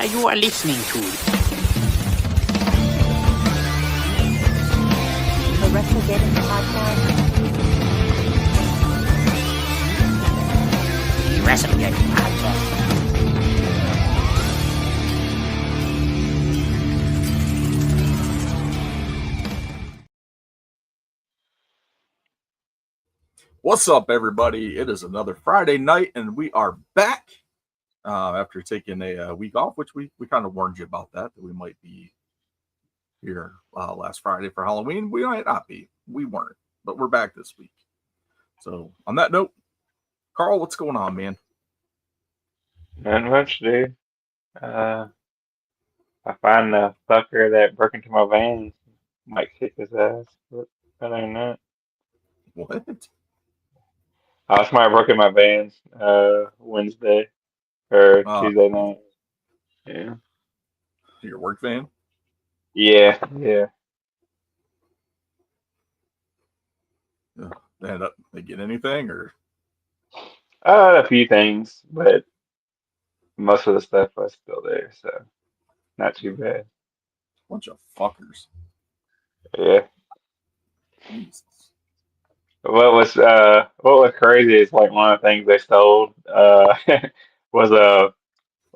you are listening to. The WrestleGeddon podcast. The WrestleGeddon podcast. What's up, everybody? It is another Friday night, and we are back after taking a week off, which we kind of warned you about that we might be here last Friday for Halloween. We might not be. We weren't, but we're back this week. So on that note, Carl, what's going on, man? Not much, dude. I find the fucker that broke into my van might kick his ass, but other than that, What? somebody broke in my van Wednesday or Tuesday night. Yeah, Your work van? yeah. They get anything or? A few things, but most of the stuff was still there, so not too bad. Bunch of fuckers. Yeah. Jesus. What was crazy is like one of the things they stole was a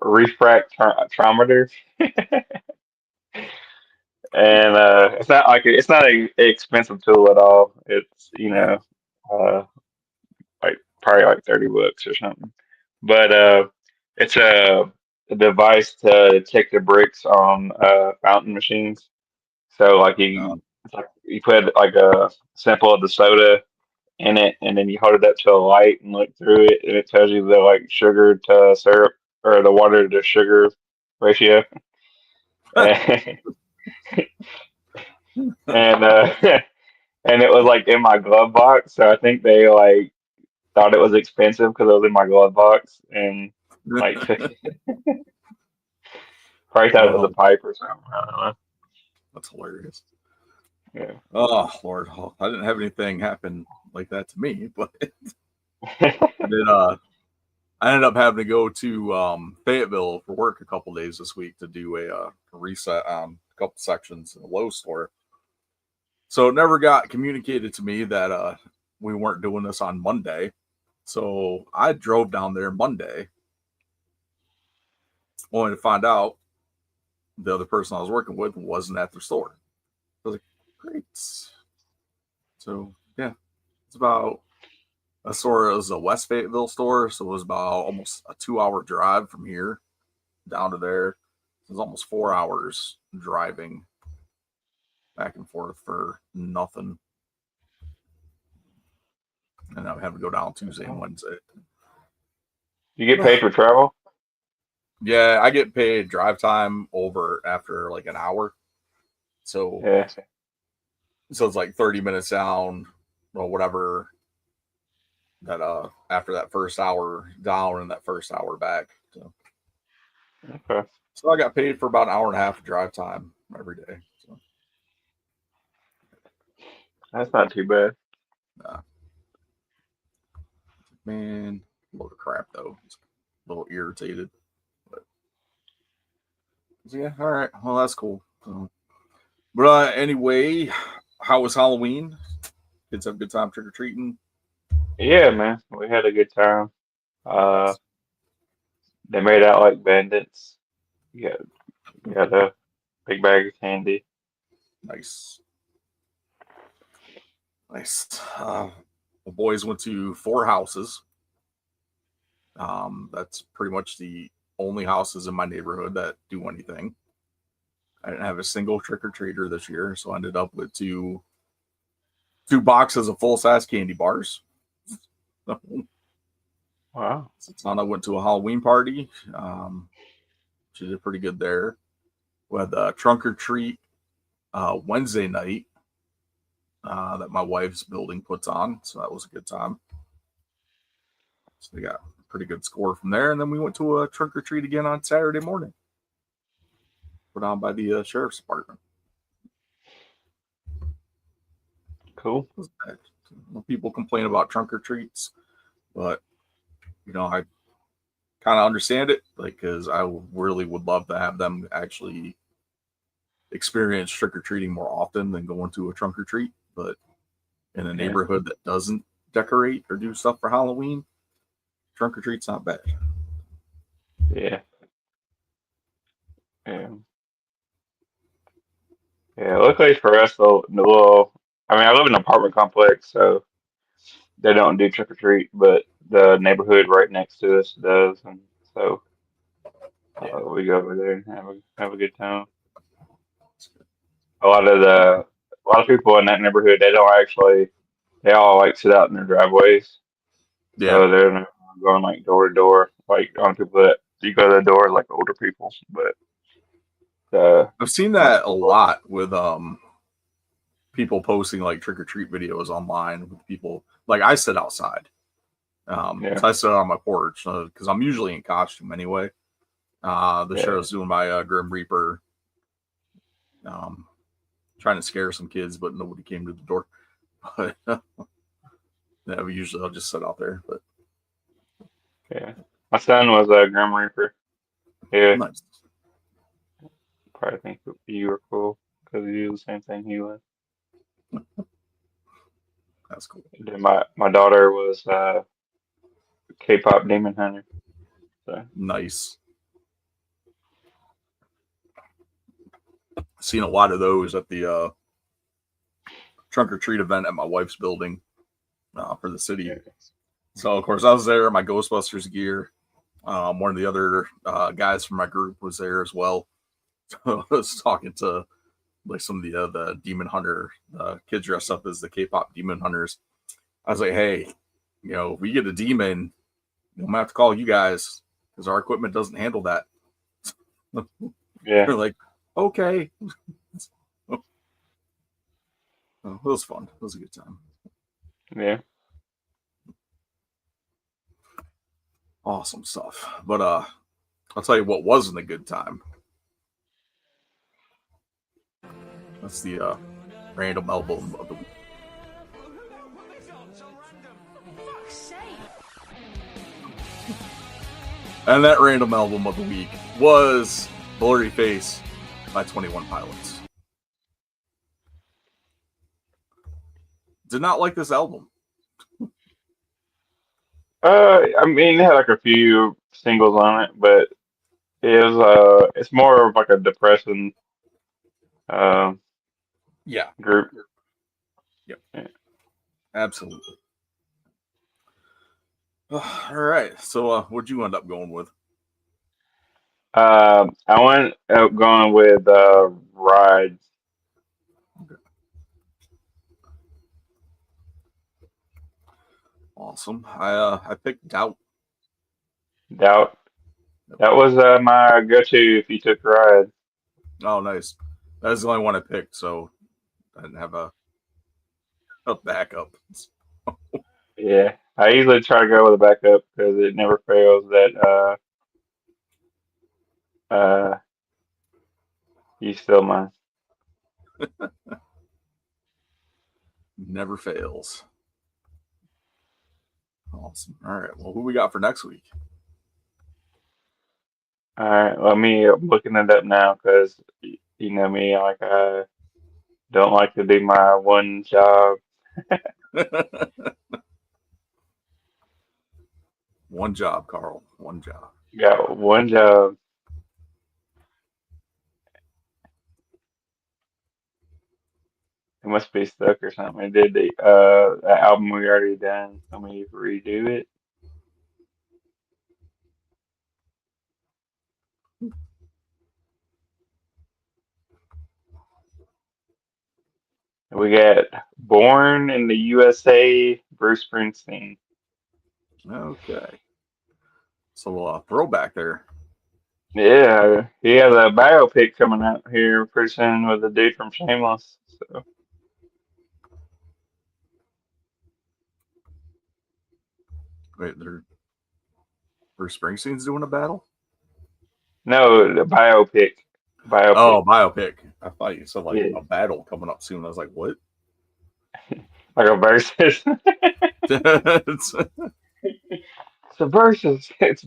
refractometer. And it's not a expensive tool at all. It's uh like probably like $30 or something. But it's a device to check the bricks on fountain machines. So like you put like a sample of the soda in it, and then you hold it up to a light and look through it, and it tells you the like sugar to syrup or the water to sugar ratio. And and and it was like in my glove box, so I think they like thought it was expensive because it was in my glove box, and like probably thought it was a pipe or something. I don't know. That's hilarious. Yeah. Oh Lord, I didn't have anything happen like that to me, but I ended up having to go to Fayetteville for work a couple days this week to do a reset on a couple sections in the Lowe's store. So it never got communicated to me that we weren't doing this on Monday. So I drove down there Monday, only to find out the other person I was working with wasn't at the store. I was like, great. So yeah, it's about a store. It was a West Fayetteville store, so it was about almost a 2-hour drive from here down to there. It was almost 4 hours driving back and forth for nothing. And I'm having to go down Tuesday and Wednesday. You get paid for travel? Yeah, I get paid drive time over after like an hour. So Yeah. So it's like 30 minutes down or whatever that after that first hour down and that first hour back. Okay. So I got paid for about an hour and a half of drive time every day. So That's not too bad. nah. Man, load of crap though. It's a little irritated. But yeah, all right. Well, that's cool. But anyway, how was Halloween? Kids have a good time trick or treating. Yeah, man. We had a good time. Uh, they made out like bandits. You got a big bag of candy. Nice. The boys went to 4 houses. That's pretty much the only houses in my neighborhood that do anything. I didn't have a single trick or treater this year, so I ended up with two boxes of full size candy bars. Wow. Satana went to a Halloween party. She did pretty good there. We had the trunk or treat Wednesday night that my wife's building puts on, so that was a good time. So they got a pretty good score from there, and then we went to a trunk or treat again on Saturday morning, put on by the sheriff's department. Cool. People complain about trunk or treats, but I kind of understand it, like, because I really would love to have them actually experience trick or treating more often than going to a trunk or treat. But in a neighborhood that doesn't decorate or do stuff for Halloween, trunk or treat's not bad. Yeah. Yeah. Yeah. Luckily for us, though, I mean, I live in an apartment complex, so they don't do trick or treat, but the neighborhood right next to us does, and so we go over there and have a good time. A lot of people in that neighborhood, they all like sit out in their driveways, Yeah, so they're not going like door to door, like on people that you go to the door like older people, but I've seen most that a people, lot with people posting like trick or treat videos online with people. Like I sit outside, yeah, so I sit on my porch because I'm usually in costume anyway. This year I yeah, was doing my Grim Reaper, um, trying to scare some kids, but nobody came to the door. But yeah, usually I'll just sit out there. But yeah. My son was a Grim Reaper. Yeah, nice, probably think you were cool because you do the same thing he was. that's cool. And then my daughter was K-pop Demon Hunter. So Nice. Seen a lot of those at the trunk or treat event at my wife's building for the city. yeah, So of course I was there in my Ghostbusters gear. One of the other guys from my group was there as well. So I was talking to like some of the demon hunter kids dressed up as the K-pop demon hunters. I was like, hey, if we get a demon, I'm gonna have to call you guys because our equipment doesn't handle that. yeah, They're like, okay. It was fun. It was a good time. yeah. Awesome stuff. But I'll tell you what wasn't a good time. That's the random album of the week. And that random album of the week was Blurry Face by 21 Pilots. Did not like this album. I mean, it had like a few singles on it, but it's more of like a depressing uh, Yeah. group. Yep. Yeah. Absolutely. All right. So what'd you end up going with? I went out going with Ride. Awesome. I picked Doubt. Doubt. That was my go-to if you took a ride. Oh, nice. That's the only one I picked, so I didn't have a backup. Yeah, I usually try to go with a backup because it never fails that you still mine. Never fails. Awesome. All right. Well, who we got for next week? All right, I'm looking it up now because you know me, I don't like to do my one job. One job, Carl. One job. Got one job. It must be stuck or something. It did the album we already done. Let me redo it. We got Born in the USA, Bruce Springsteen. Okay. So throwback there. Yeah, he has a biopic coming out here pretty soon with the dude from Shameless. So Wait, Bruce Springsteen's doing a battle? no, the biopic. Biopic. Oh, biopic. I thought you said like Yeah, a battle coming up soon. I was like, what? like a versus. It's- So the versus. It's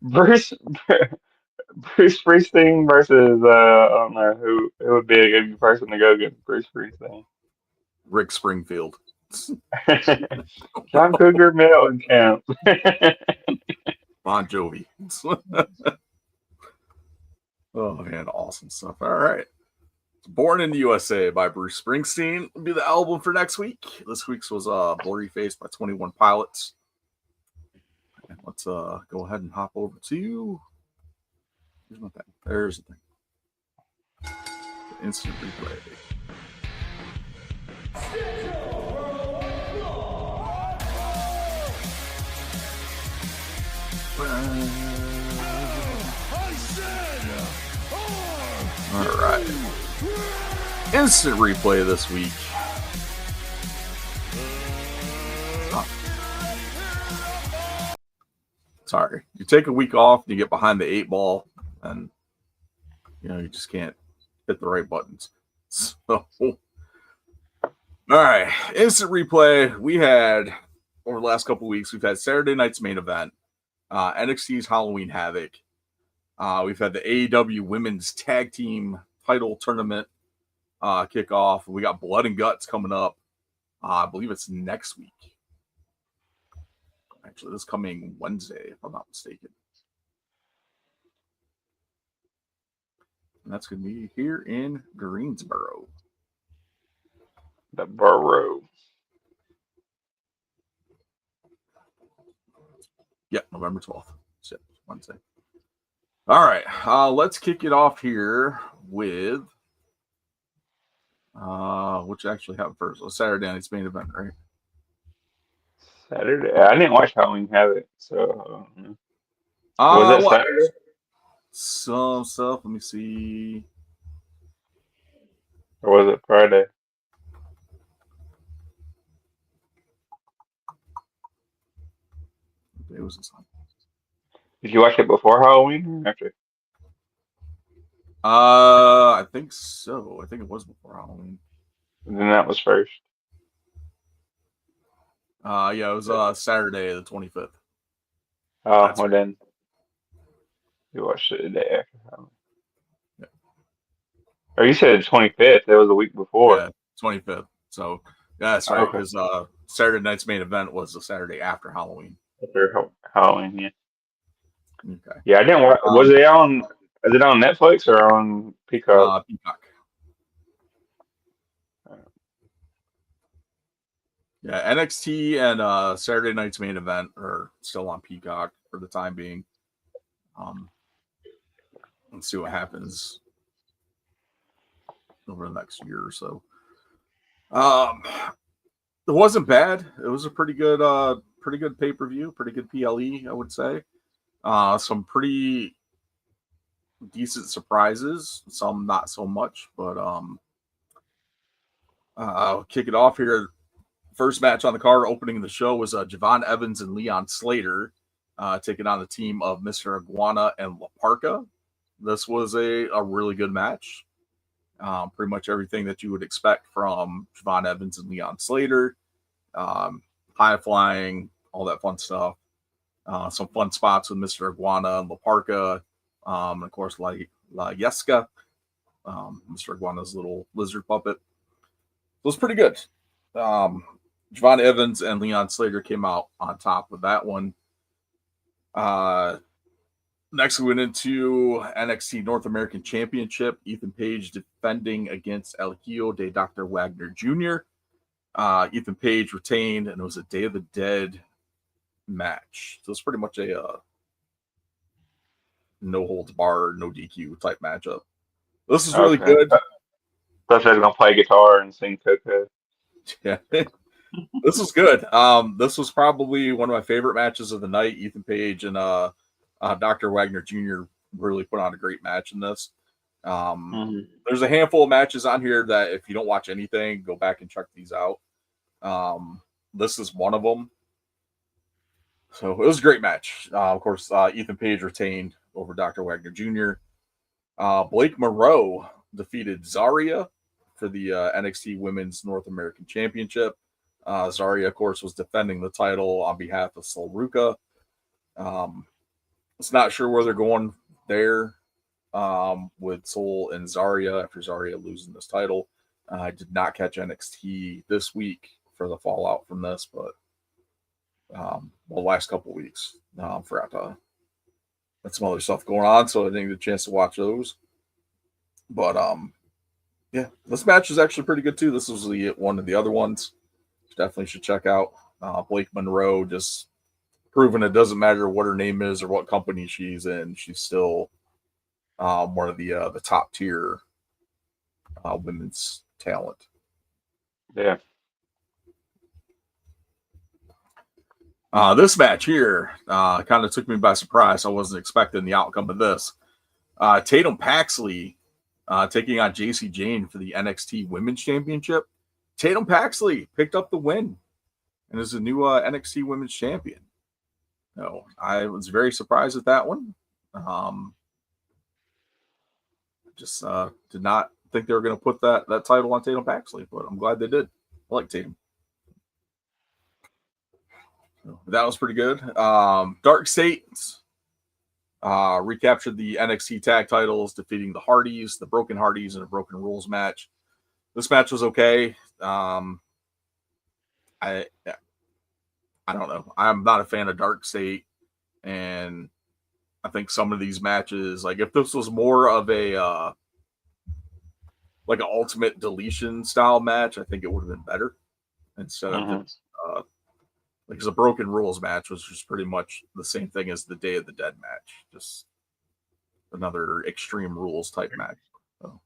Bruce Bruce Springsteen versus I don't know who would be a good person to go against Bruce Springsteen. Rick Springfield. John Cougar Mellencamp. Bon Jovi. Oh man, awesome stuff. All right. Born in the USA by Bruce Springsteen will be the album for next week. This week's was Blurry Face by 21 Pilots. And let's go ahead and hop over to here's my thing. There's the thing. The instant replay. All right. Instant replay this week. Sorry. You take a week off, you get behind the 8 ball, and you just can't hit the right buttons. So, all right. Instant replay. We had over the last couple of weeks, we've had Saturday night's main event, NXT's Halloween Havoc. We've had the AEW Women's Tag Team Title Tournament kickoff. We got Blood and Guts coming up. I believe it's next week. Actually, this coming Wednesday, if I'm not mistaken. And that's going to be here in Greensboro. The Borough. Yeah, November 12th. So, Wednesday. All right, let's kick it off here with which actually happened first. Well, Saturday night's main event, right? Saturday. I didn't watch Halloween Havoc, so was it Saturday? Some stuff. Let me see. Or was it Friday? It was this one. Did you watch it before Halloween or after? I think so. I think it was before Halloween. And then that was first. Yeah, it was Saturday the 25th. Oh, That's well right. then you watched it the day after Halloween. Yeah. Or you said the 25th. That was a week before. Yeah, 25th. So yeah, that's right. Okay. Because Saturday night's main event was the Saturday after Halloween. After Halloween, yeah. Okay. Yeah, I didn't watch. Was it on? Is it on Netflix or on Peacock? Peacock. Yeah, NXT and Saturday night's main event are still on Peacock for the time being. Let's see what happens over the next year or so. It wasn't bad. It was a pretty good pay-per-view, pretty good PLE, I would say. Some pretty decent surprises, some not so much, but I'll kick it off here. First match on the card opening the show was Javon Evans and Leon Slater taking on the team of Mr. Iguana and La Parka. This was a really good match. Pretty much everything that you would expect from Javon Evans and Leon Slater. High flying, all that fun stuff. Some fun spots with Mr. Iguana and La Parka. And of course, La Yeska, Mr. Iguana's little lizard puppet. It was pretty good. Javon Evans and Leon Slater came out on top with that one. Next, we went into NXT North American Championship. Ethan Page defending against El Hijo de Dr. Wagner Jr. Ethan Page retained, and it was a Day of the Dead match. So it's pretty much a no holds barred, no DQ type matchup. This is really good. Thought I was gonna play guitar and sing Coco. Yeah. This was good. This was probably one of my favorite matches of the night. Ethan Page and Dr. Wagner Jr. really put on a great match in this. There's a handful of matches on here that if you don't watch anything, go back and check these out. This is one of them. So it was a great match. Of course, Ethan Page retained over Dr. Wagner Jr. Blake Moreau defeated Zarya for the NXT Women's North American Championship. Zarya, of course, was defending the title on behalf of Sol Ruca. It's not sure where they're going there with Soul and Zarya after Zarya losing this title. I did not catch NXT this week for the fallout from this, but the last couple weeks, forgot to had some other stuff going on, so I didn't get a chance to watch those. But yeah, this match is actually pretty good too. This was one of the other ones. Definitely should check out. Blake Monroe just proving it doesn't matter what her name is or what company she's in, she's still one of the top tier women's talent. Yeah. This match here kind of took me by surprise. I wasn't expecting the outcome of this. Tatum Paxley taking on JC Jane for the NXT Women's Championship. Tatum Paxley picked up the win and is the new NXT Women's Champion. No, I was very surprised at that one. Just did not think they were going to put that title on Tatum Paxley, but I'm glad they did. I like Tatum. So that was pretty good. Dark Saints recaptured the NXT tag titles, defeating the Hardys, the Broken Hardys, in a Broken Rules match. This match was okay. I don't know. I'm not a fan of Dark State, and I think some of these matches, like if this was more of a like an Ultimate Deletion style match, I think it would have been better instead of this, because a Broken Rules match was just pretty much the same thing as the Day of the Dead match, just another Extreme Rules type match. So,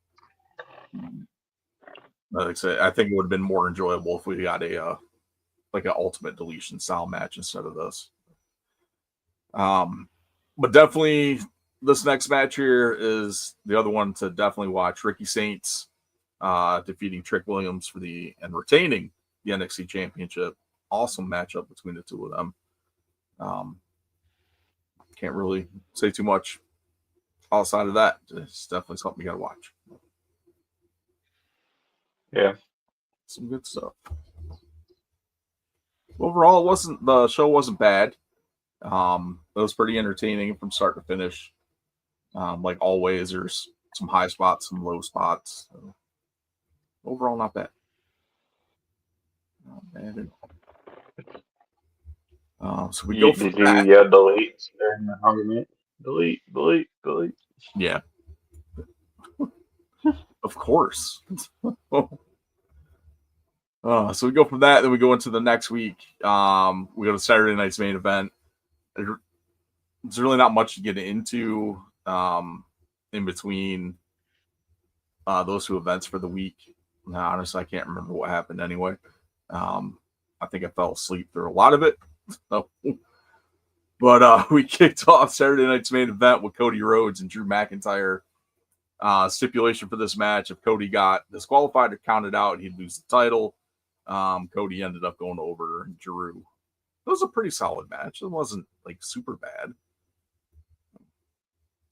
like I say, I think it would have been more enjoyable if we got a like an Ultimate Deletion style match instead of this. But definitely this next match here is the other one to definitely watch. Ricky Saints defeating Trick Williams for and retaining the NXT Championship. Awesome matchup between the two of them. Can't really say too much outside of that. It's definitely something you got to watch. Yeah, some good stuff. Overall, the show wasn't bad. It was pretty entertaining from start to finish. Like always, there's some high spots, some low spots. So overall, not bad. Not bad. So we go for Did you yell delete during the argument? Delete. Yeah. Of course. So we go from that, then we go into the next week. We go to Saturday night's main event. There's really not much to get into in between those two events for the week. Now, honestly, I can't remember what happened anyway. I think I fell asleep through a lot of it. But we kicked off Saturday night's main event with Cody Rhodes and Drew McIntyre. Stipulation for this match: if Cody got disqualified or counted out, he'd lose the title. Cody ended up going over Drew. It was a pretty solid match. It wasn't like super bad.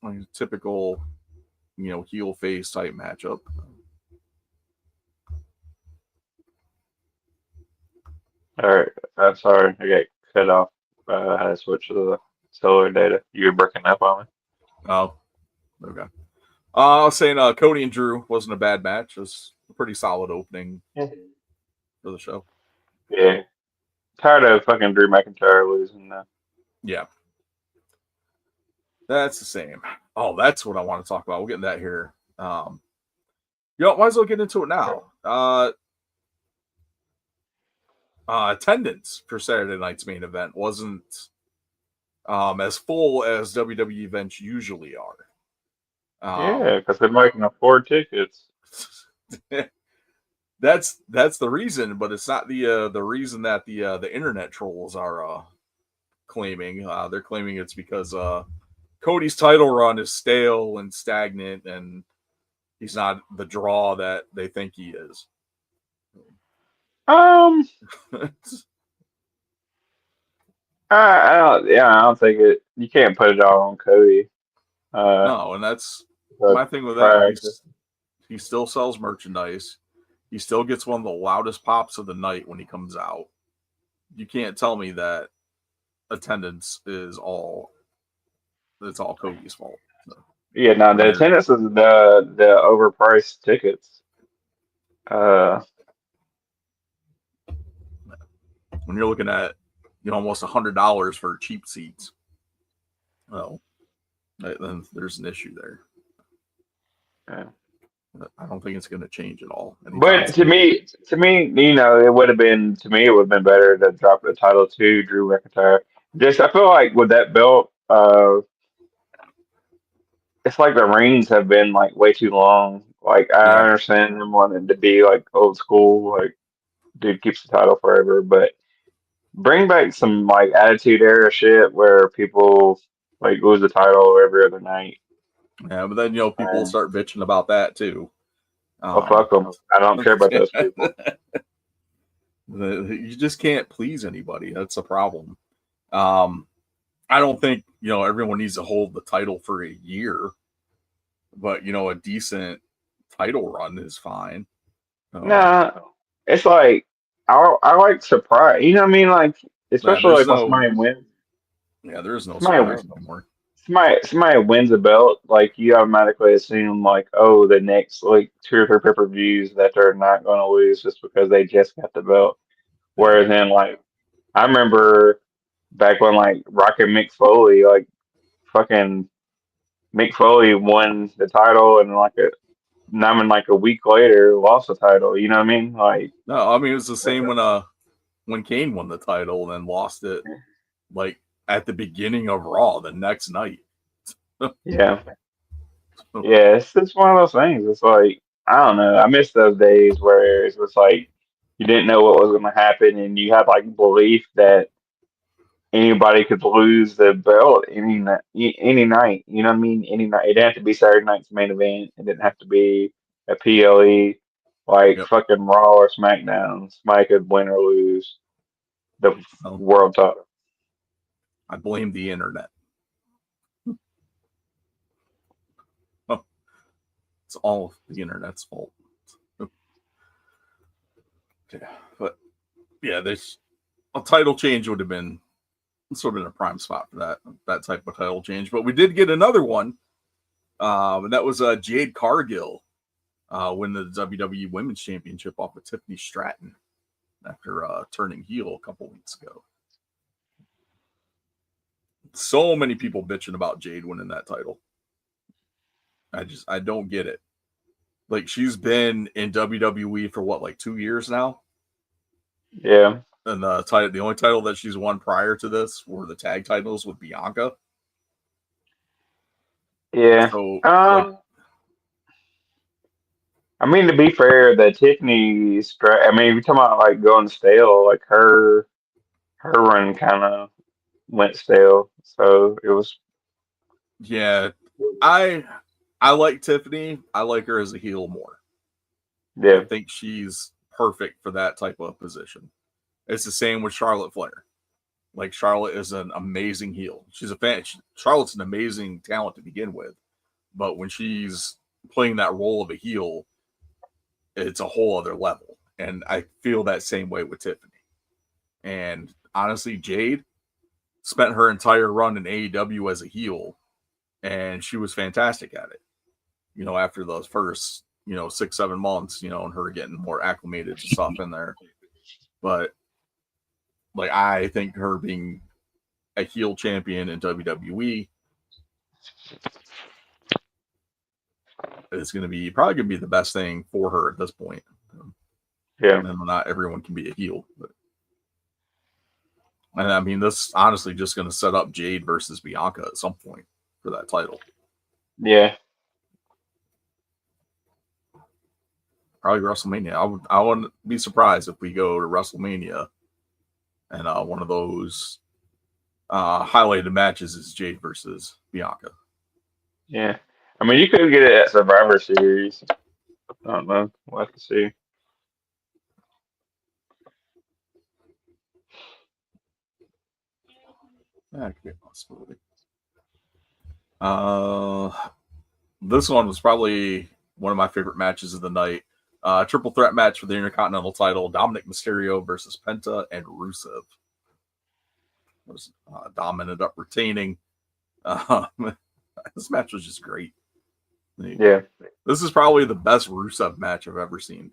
Like a typical, heel face type matchup. All right. I'm sorry. I got cut off. I had to switch to the solar data. You were breaking up on me. Oh, okay. I was saying Cody and Drew wasn't a bad match. It was a pretty solid opening for the show. Yeah. Tired of fucking Drew McIntyre losing now. Yeah. That's the same. Oh, that's what I want to talk about. We'll get into that here. Might as well get into it now. Attendance for Saturday night's main event wasn't as full as WWE events usually are. Yeah, because they're making up 4 tickets. That's the reason, but it's not the reason that the internet trolls are claiming. They're claiming it's because Cody's title run is stale and stagnant, and he's not the draw that they think he is. I don't think it. You can't put it all on Cody. No, and that's my thing with that. He still sells merchandise. He still gets one of the loudest pops of the night when he comes out. You can't tell me that attendance is all Cody's fault. So, Yeah, no, the attendance is the overpriced tickets. When you're looking at almost $100 for cheap seats, well, then there's an issue there. Yeah. I don't think it's going to change at all. But to me, it would have been better to drop the title to Drew McIntyre. I feel like with that belt, it's like the reigns have been like way too long. Like I understand them wanting to be like old school, like dude keeps the title forever, but bring back some like attitude era shit where people like lose the title every other night. Yeah, but then people start bitching about that too. Well, fuck them. I don't care about those people. You just can't please anybody. That's a problem. I don't think everyone needs to hold the title for a year, but a decent title run is fine. Nah, it's like I like surprise. You know what I mean? Like especially like when somebody wins. Yeah, there's no surprise anymore. Somebody wins a belt, like you automatically assume like, oh, the next like 2 or 3 pay-per-views that they're not going to lose just because they just got the belt. Whereas then, like, I remember back when like Rocket Mick Foley, like fucking Mick Foley won the title and like a week later lost the title. You know what I mean? Like, no, I mean it was the same when Kane won the title and then lost it like at the beginning of Raw the next night. Yeah, it's just one of those things. It's like I don't know. I miss those days where it was like you didn't know what was going to happen, and you had like belief that anybody could lose the belt any night. You know what I mean? Any night. It didn't have to be Saturday night's main event. It didn't have to be a PLE like fucking Raw or SmackDown. Somebody could win or lose the world title. I blame the internet. It's all the internet's fault. Yeah, but yeah, there's a title change would have been sort of in a prime spot for that type of title change. But we did get another one, and that was Jade Cargill win the WWE Women's Championship off of Tiffany Stratton after turning heel a couple weeks ago. So many people bitching about Jade winning that title. I don't get it. Like she's been in WWE for what, like 2 years now? Yeah. And the only title that she's won prior to this were the tag titles with Bianca. Yeah. So, I mean, to be fair, the Tiffany I mean, if you're talking about like going stale, like her run kind of went stale. So it was. Yeah, I like Tiffany. I like her as a heel more. Yeah. I think she's perfect for that type of position. It's the same with Charlotte Flair. Like Charlotte is an amazing heel. She's a fan. Charlotte's an amazing talent to begin with, but when she's playing that role of a heel, it's a whole other level. And I feel that same way with Tiffany. And honestly, Jade spent her entire run in AEW as a heel, and she was fantastic at it. After those first, 6-7 months, and her getting more acclimated to stuff in there. But like, I think her being a heel champion in WWE is probably going to be the best thing for her at this point. Yeah. And not everyone can be a heel. And I mean, this honestly just going to set up Jade versus Bianca at some point for that title. Yeah. Probably WrestleMania. I wouldn't be surprised if we go to WrestleMania and one of those highlighted matches is Jade versus Bianca. Yeah. I mean, you could get it at Survivor Series. I don't know. We'll have to see. That could be a possibility. This one was probably one of my favorite matches of the night. Triple threat match for the Intercontinental title: Dominic Mysterio versus Penta and Rusev. Dom ended up retaining. This match was just great. Yeah, This is probably the best Rusev match I've ever seen.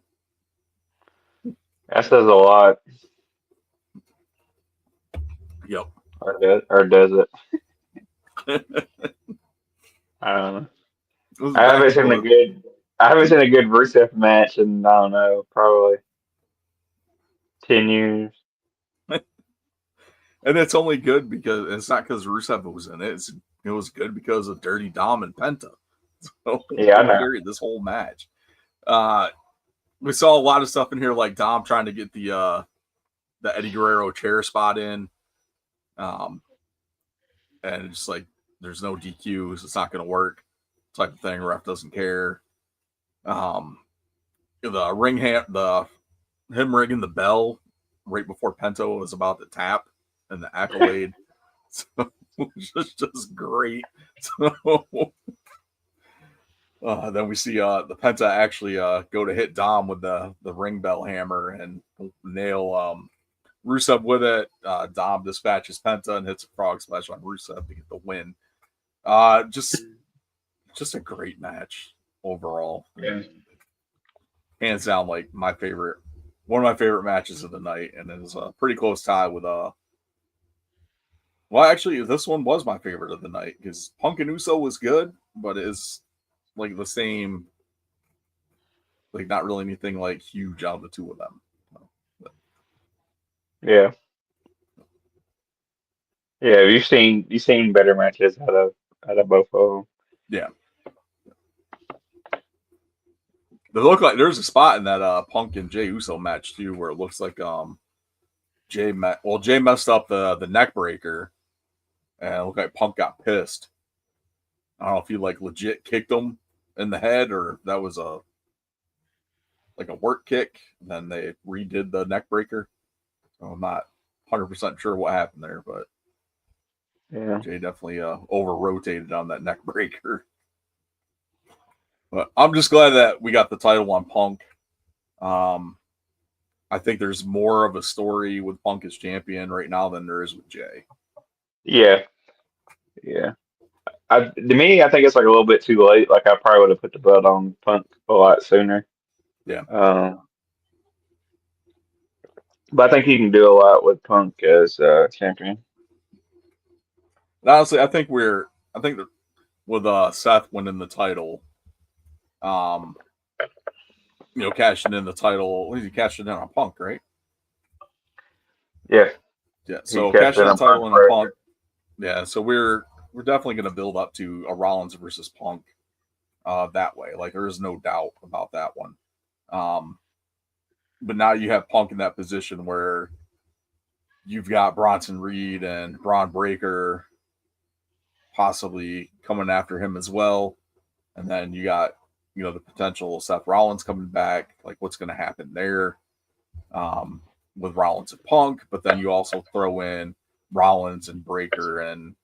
that says a lot. Yep. Or does it? I don't know. It was I back haven't seen a and good. I haven't seen a good Rusev match in I don't know, probably 10 years. it's only good because it's not because Rusev was in it. It was good because of Dirty Dom and Penta. So Yeah, I they know. carried this whole match. We saw a lot of stuff in here, like Dom trying to get the Eddie Guerrero chair spot in, and it's just like there's no DQs, it's not going to work, type of thing. Ref doesn't care. The him ringing the bell right before Penta was about to tap, and the accolade, so it was just great. So. Then we see the Penta actually go to hit Dom with the ring bell hammer and nail Rusev with it. Dom dispatches Penta and hits a frog splash on Rusev to get the win. Just a great match overall. Yeah. Hands down, like one of my favorite matches of the night, and it was a pretty close tie with well, actually, this one was my favorite of the night because Punk and Uso was good, but it's like the same, like not really anything like huge out of the two of them. Yeah. Yeah, you've seen better matches out of both of them. Yeah. They look like there's a spot in that Punk and Jey Uso match too where it looks like Jey messed up the neck breaker and it looked like Punk got pissed. I don't know if he like legit kicked him in the head or if that was a work kick. Then they redid the neck breaker. So I'm not 100% sure what happened there, but Yeah. Jey definitely over rotated on that neck breaker. But I'm just glad that we got the title on Punk. I think there's more of a story with Punk as champion right now than there is with Jey. Yeah. Yeah. To me, I think it's like a little bit too late. Like I probably would have put the belt on Punk a lot sooner. Yeah. But I think he can do a lot with Punk as champion. And honestly, I think that with Seth winning the title, cashing in the title. He cashed it in on Punk, right? Yeah. Yeah. So cashing the title in on Punk. Yeah. So we're definitely going to build up to a Rollins versus Punk that way. Like there is no doubt about that one. But now you have Punk in that position where you've got Bronson Reed and Braun Breaker possibly coming after him as well. And then you got, the potential of Seth Rollins coming back. Like what's going to happen there with Rollins and Punk. But then you also throw in Rollins and Breaker and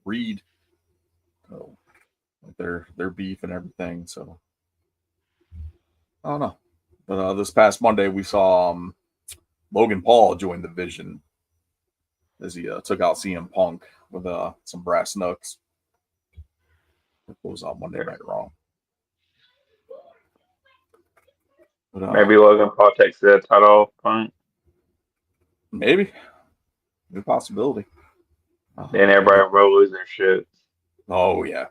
Reed. So their beef and everything. So I don't know. But this past Monday we saw Logan Paul join the Vision as he took out CM Punk with some brass knucks. It was on Monday Night Raw. But, Maybe Logan Paul takes the title off Punk. Maybe. Good possibility. Then everybody will lose their shit. Oh, yeah.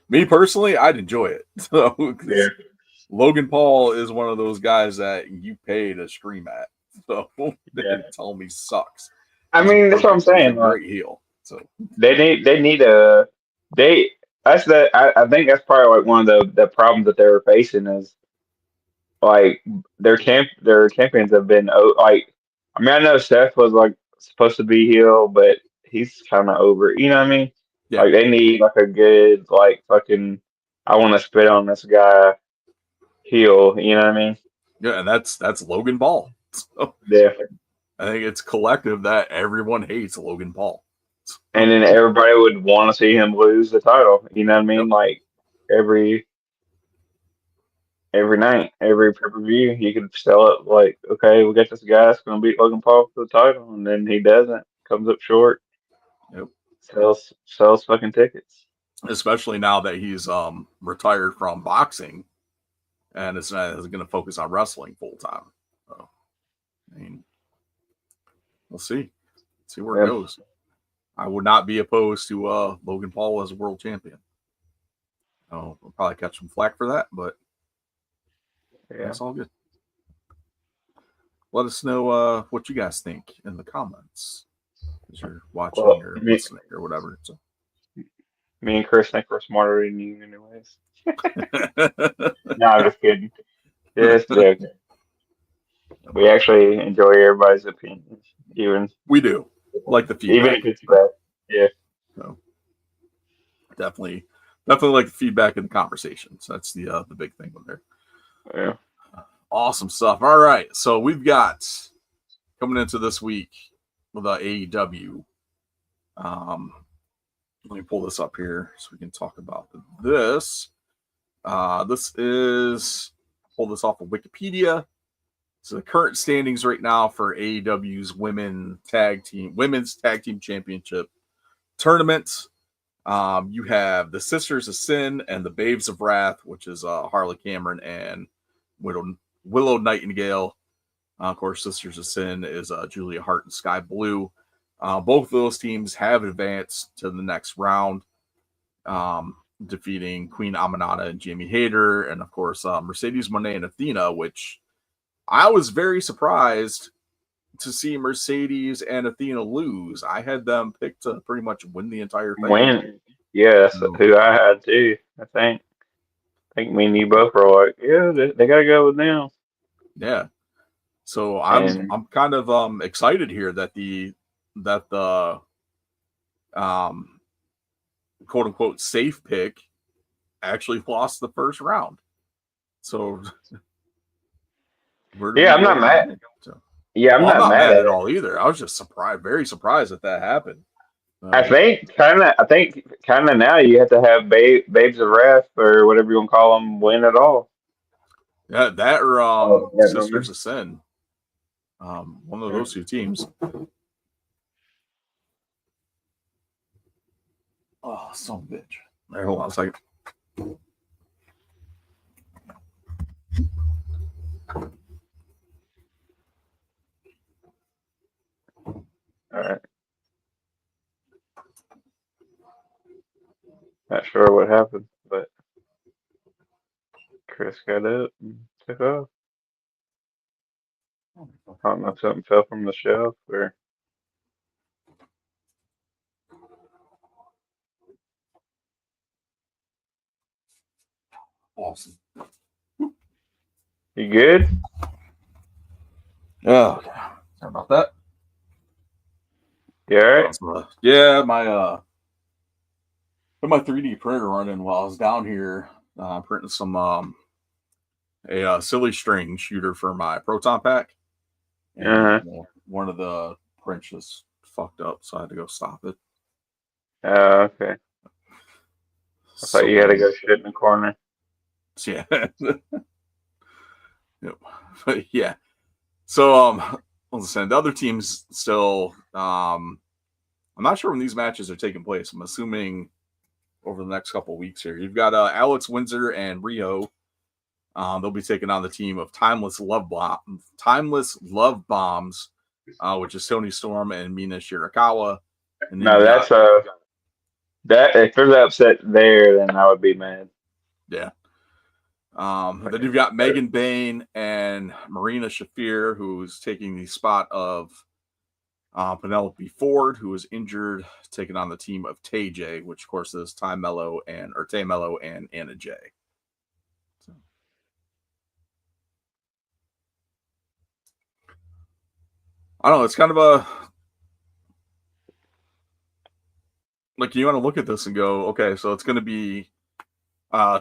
Me personally, I'd enjoy it. So, Yeah. Logan Paul is one of those guys that you pay to scream at. So, Yeah. tell me sucks. I mean, that's what I'm saying. He's a great heel. So I think that's probably like one of the problems that they were facing is like their champions have been like I mean I know Seth was like supposed to be heel but he's kind of over, you know what I mean? Yeah. Like they need like a good like fucking I want to spit on this guy heel, you know what I mean? Yeah, and that's Logan Paul. So, Yeah. I think it's collective that everyone hates Logan Paul. And then everybody would want to see him lose the title. You know what I mean? Yep. Like every every night, every pay-per-view. You could sell it like, okay, we got this guy that's going to beat Logan Paul for the title, and then he doesn't, comes up short, Yep. sells fucking tickets. Especially now that he's retired from boxing and is going to focus on wrestling full time. So, I mean, we'll see where it goes. I would not be opposed to Logan Paul as a world champion. We'll probably catch some flack for that, but that's all good. Let us know what you guys think in the comments as you're watching or listening or whatever. So. Me and Chris think we're smarter than you, anyways. No, I'm just kidding. Just joking. We actually enjoy everybody's opinions, even we do like the feedback, even if it's bad. Yeah. So definitely like the feedback and the conversations. That's the big thing with there. Yeah. Awesome stuff. All right, so we've got coming into this week with AEW. Let me pull this up here so we can talk about this. This is pull this off of Wikipedia. So the current standings right now for AEW's women's tag team championship tournament. You have the Sisters of Sin and the Babes of Wrath, which is Harley Cameron and Willow Nightingale. Of course, Sisters of Sin is Julia Hart and Sky Blue. Both of those teams have advanced to the next round, defeating Queen Aminata and Jamie Hayter, and of course Mercedes Moné and Athena, which I was very surprised to see Mercedes and Athena lose. I had them picked to pretty much win the entire thing. Yeah, that's who I had too. I think me and you both were like, yeah, they gotta go with them. Yeah. So I'm kind of excited here that the quote unquote safe pick actually lost the first round. So I'm not mad. Yeah, I'm not mad at all either. I was just very surprised that happened. I think kind of now you have to have Babes of Wrath or whatever you want to call them win it all. Yeah, that or Sisters of Sin. One of those two teams. Oh, son of a bitch. There, hold on a second. All right. Not sure what happened, but Chris got up and took off. I don't know if something fell from the shelf or. Awesome. You good? Oh, okay. Sorry about that. You all right? Yeah, my 3D printer running while I was down here printing some a silly string shooter for my proton pack. And one of the prints just fucked up, so I had to go stop it. Oh, okay. I thought you had to go shit in the corner. Yeah. Yep. But yeah. So listen, the other teams still I'm not sure when these matches are taking place. I'm assuming over the next couple of weeks here. You've got Alex Windsor and Rio. They'll be taking on the team of Timeless Love Bombs, which is Toni Storm and Mina Shirakawa. And no, that's that if there's upset there, then I would be mad. Yeah. Then you've got Megan Bayne and Marina Shafir, who's taking the spot of Penelope Ford, who is injured, taking on the team of Tay J, which of course is Tay Mello and Anna J. So. I don't know. It's kind of a like you want to look at this and go, okay, so it's going to be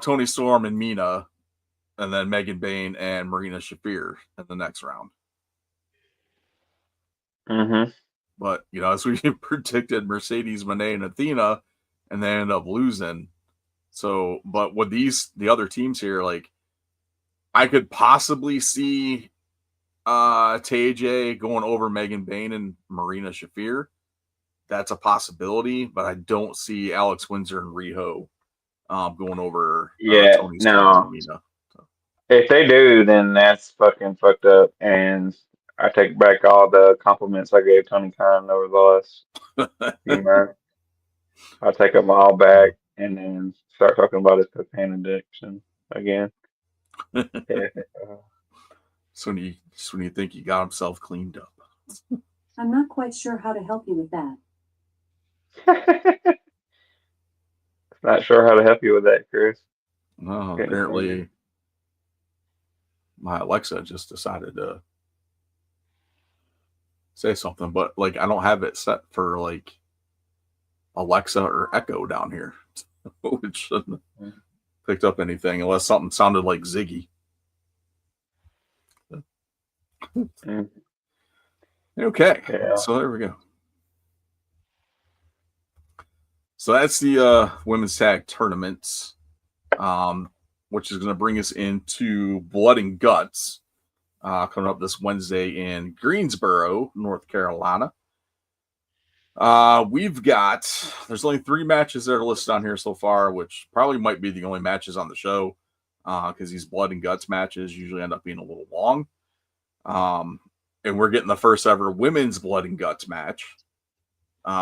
Toni Storm and Mina, and then Megan Bayne and Marina Shafir in the next round. Mm-hmm. But, as we predicted, Mercedes Moné and Athena, and they ended up losing. So, but with the other teams here, like, I could possibly see TJ going over Megan Bain and Marina Shafir. That's a possibility, but I don't see Alex Windsor and Riho going over Tony Storm and Mina. If they do, then that's fucking fucked up. And I take back all the compliments I gave Tony Khan over the last few months. I'll take them all back and then start talking about his cocaine addiction again. Yeah. So when you think he got himself cleaned up. I'm not quite sure how to help you with that. Not sure how to help you with that, Chris. No, apparently my Alexa just decided to say something, but like I don't have it set for like Alexa or Echo down here, which shouldn't have picked up anything unless something sounded like Ziggy. Okay, yeah. So there we go. So that's the women's tag tournaments, which is going to bring us into Blood and Guts coming up this Wednesday in Greensboro, North Carolina. There's only 3 matches that are listed on here so far, which probably might be the only matches on the show because these Blood and Guts matches usually end up being a little long. And we're getting the first ever women's Blood and Guts match,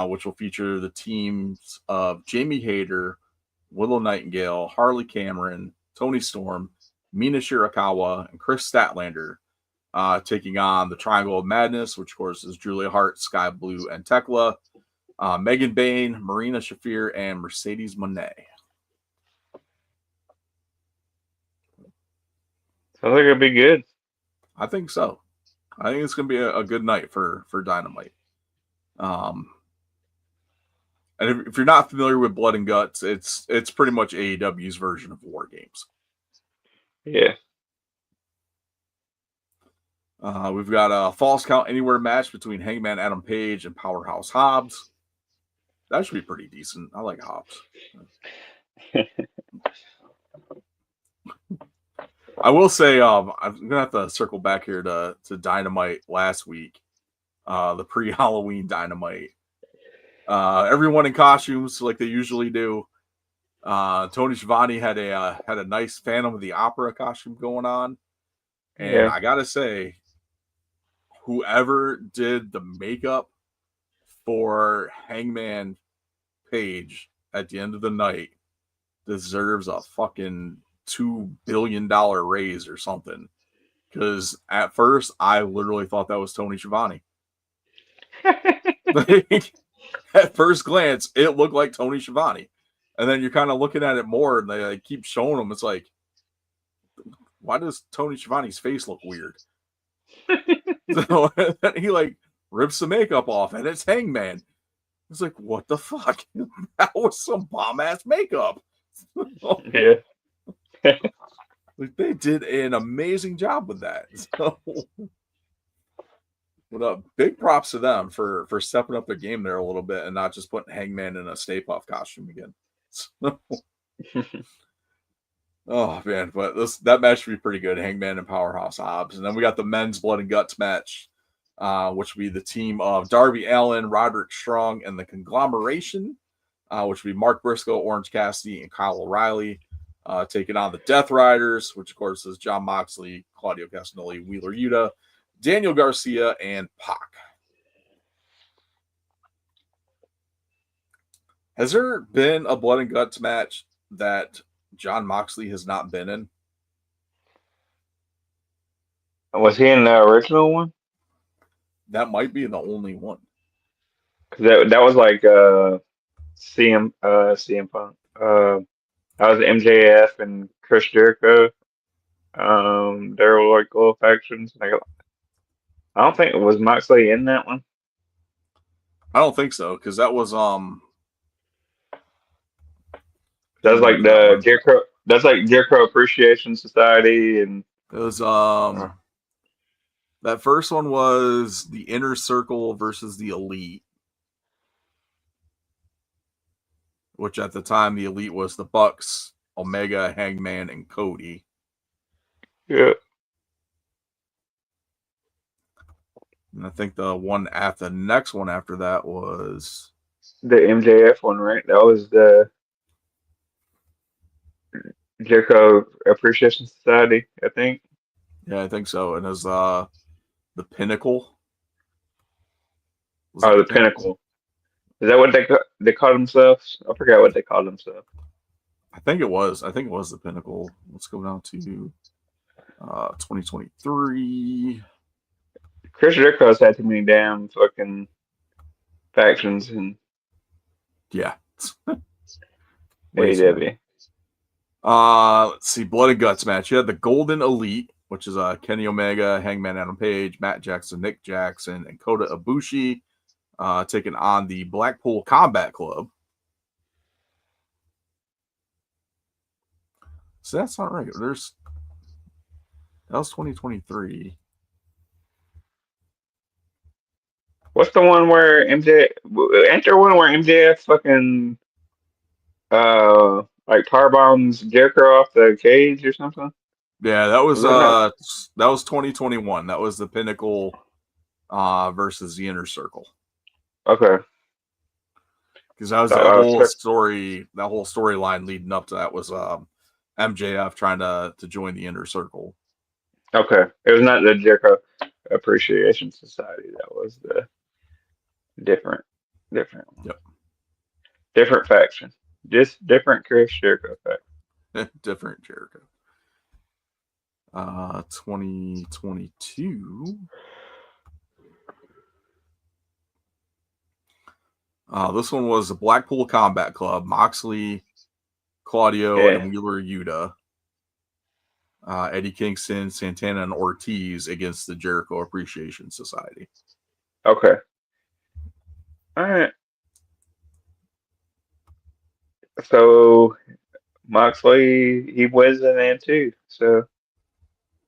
which will feature the teams of Jamie Hayter, Willow Nightingale, Harley Cameron, Tony Storm, Mina Shirakawa, and Chris Statlander taking on the Triangle of Madness, which of course is Julia Hart, Sky Blue, and Tekla, Megan Bain, Marina Shafir, and Mercedes Moné. Sounds like it'll be good. I think so. I think it's going to be a good night for Dynamite. And if you're not familiar with Blood and Guts, it's pretty much AEW's version of War Games. Yeah. We've got a Falls Count Anywhere match between Hangman Adam Page and Powerhouse Hobbs. That should be pretty decent. I like Hobbs. I will say, I'm gonna have to circle back here to Dynamite last week, the pre-Halloween Dynamite. Everyone in costumes like they usually do. Tony Schiavone had a nice Phantom of the Opera costume going on, and I gotta say, whoever did the makeup for Hangman Page at the end of the night deserves a fucking $2 billion raise or something. Because at first, I literally thought that was Tony Schiavone. At first glance, it looked like Tony Schiavone. And then you're kind of looking at it more, and they keep showing them. It's like, why does Tony Schiavone's face look weird? So he like rips the makeup off, and it's Hangman. It's like, what the fuck? That was some bomb-ass makeup. Yeah. Like, they did an amazing job with that. So, big props to them for stepping up their game there a little bit and not just putting Hangman in a Stay Puft costume again. So, oh man, but that match should be pretty good. Hangman and Powerhouse Hobbs, and then we got the men's Blood and Guts match, which will be the team of Darby Allin, Roderick Strong, and the Conglomeration, which will be Mark Briscoe, Orange Cassidy, and Kyle O'Reilly. Taking on the Death Riders, which of course is Jon Moxley, Claudio Castagnoli, Wheeler Yuta, Daniel Garcia, and Pac. Has there been a Blood and Guts match that Jon Moxley has not been in? Was he in the original one? That might be the only one. Cause that was like CM Punk. That was MJF and Chris Jericho. They were like little factions. I don't think it was Moxley in that one. I don't think so, because that was That's like the Jericho. That's like Jericho Appreciation Society, and it was that first one was the Inner Circle versus the Elite, which at the time the Elite was the Bucks, Omega, Hangman, and Cody. Yeah. And I think the next one after that was The MJF one, right? That was the Jericho Appreciation Society, I think. I think so. And it was the Pinnacle. Was it Oh, the Pinnacle. Is that what they call themselves? I forgot what they call themselves. I think it was the Pinnacle. Let's go down to 2023. Chris Jericho's had too many damn fucking factions in Yeah. Way too many. AEW. Let's see, Blood and Guts match. You had the Golden Elite, which is Kenny Omega, Hangman Adam Page, Matt Jackson, Nick Jackson, and Kota Ibushi, taking on the Blackpool Combat Club. So that's not right. That was 2023. What's the one where ain't there one where MJF fucking like power bombs Jericho off the cage or something? Yeah, that was that 2021. That was the Pinnacle versus the Inner Circle. Okay. Because that was that whole storyline leading up to that was MJF trying to join the Inner Circle. Okay. It was not the Jericho Appreciation Society. That was the different one. Yep. Different faction. Just different Chris Jericho faction. Different Jericho. 2022. This one was the Blackpool Combat Club, Moxley, Claudio, and Wheeler Yuta. Eddie Kingston, Santana, and Ortiz against the Jericho Appreciation Society. Okay. All right. So Moxley, he was in there too. So,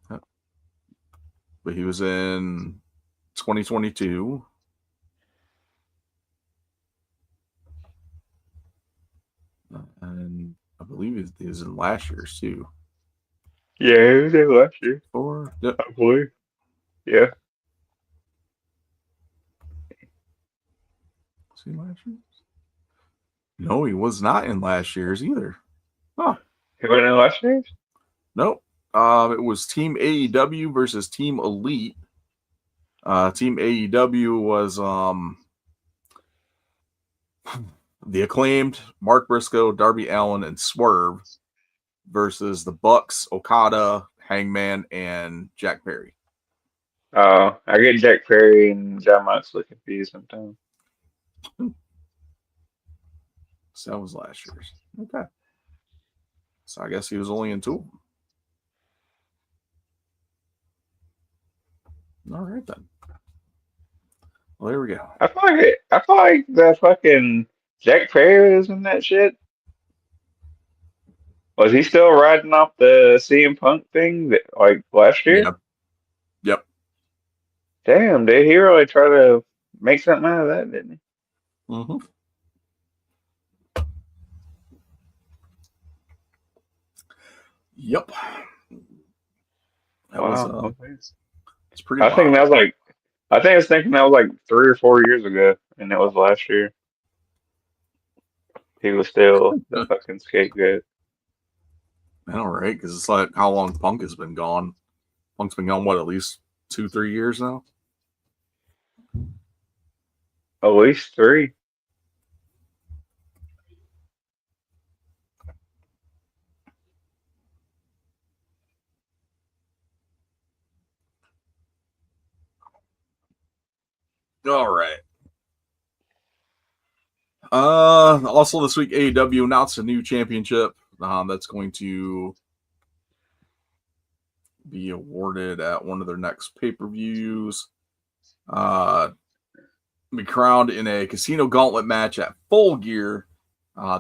but he was in 2022. And I believe he was in last year's too. Yeah, he was in last year. Yep. I believe. Yeah. Was he last year's? No, he was not in last year's either. Huh. He wasn't in last year's? Nope. It was Team AEW versus Team Elite. Team AEW was the Acclaimed, Mark Briscoe, Darby Allin, and Swerve versus the Bucks, Okada, Hangman, and Jack Perry. I get Jack Perry and John Moxley confused sometimes. So that was last year's. Okay. So I guess he was only in two of them. All right then. Well, there we go. I feel like the fucking Jack Perry was in that shit. Was he still riding off the CM Punk thing like last year? Yep. Damn, did he really try to make something out of that, didn't he? Mm-hmm. Yep. That was it's pretty wild. I was thinking that was like 3 or 4 years ago, and it was last year. He was still the fucking scapegoat. I know, right? Because it's like how long Punk has been gone. Punk's been gone, what, at least 2-3 years now? At least 3. All right. Also this week, AEW announced a new championship that's going to be awarded at one of their next pay-per-views. Be crowned in a casino gauntlet match at Full Gear.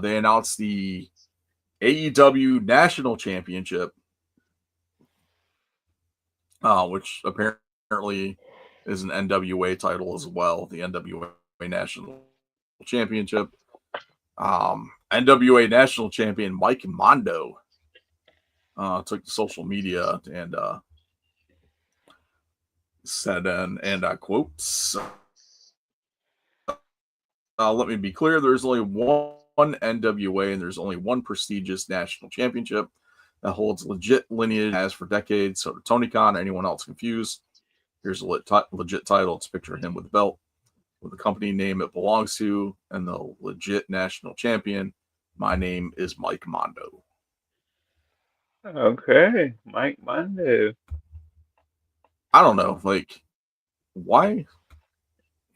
They announced the AEW National Championship, which apparently is an NWA title as well. The NWA National Championship. NWA National Champion Mike Mondo took to social media and said, and I quote, let me be clear, there's only one NWA and there's only one prestigious national championship that holds legit lineage as for decades. So to Tony Khan or anyone else confused, here's a legit title. It's a picture of him with the belt, with the company name it belongs to, and the legit national champion. My name is Mike Mondo. Okay, Mike Mondo. I don't know, like, why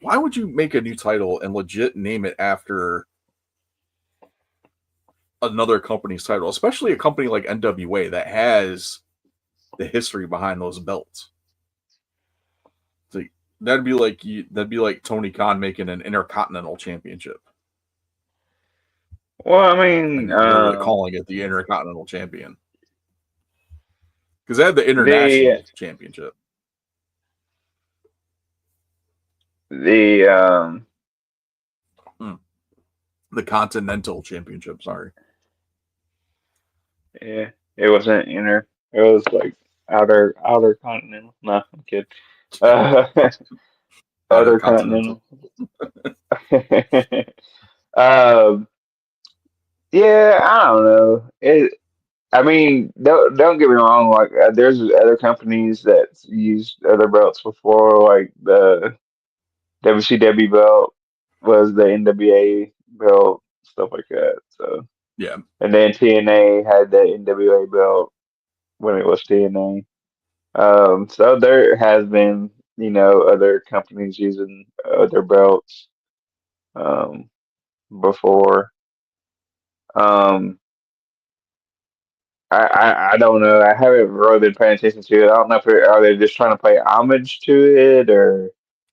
would you make a new title and legit name it after another company's title, especially a company like NWA that has the history behind those belts? Like, that'd be like Tony Khan making an Intercontinental Championship Well, I mean, and literally calling it the Intercontinental Champion, because they had the International Championship. The Continental Championship, sorry. Yeah, it wasn't inner. It was like outer continental. No, I'm kidding. Outer continental. um, yeah, I don't know. I mean, don't get me wrong. Like, there's other companies that used other belts before, like the WCW belt was the NWA belt, stuff like that. So, Yeah. and then TNA had the NWA belt when it was TNA. So there has been, other companies using other belts before. Um, I don't know. I haven't really been paying attention to it. I don't know if are they just trying to pay homage to it, or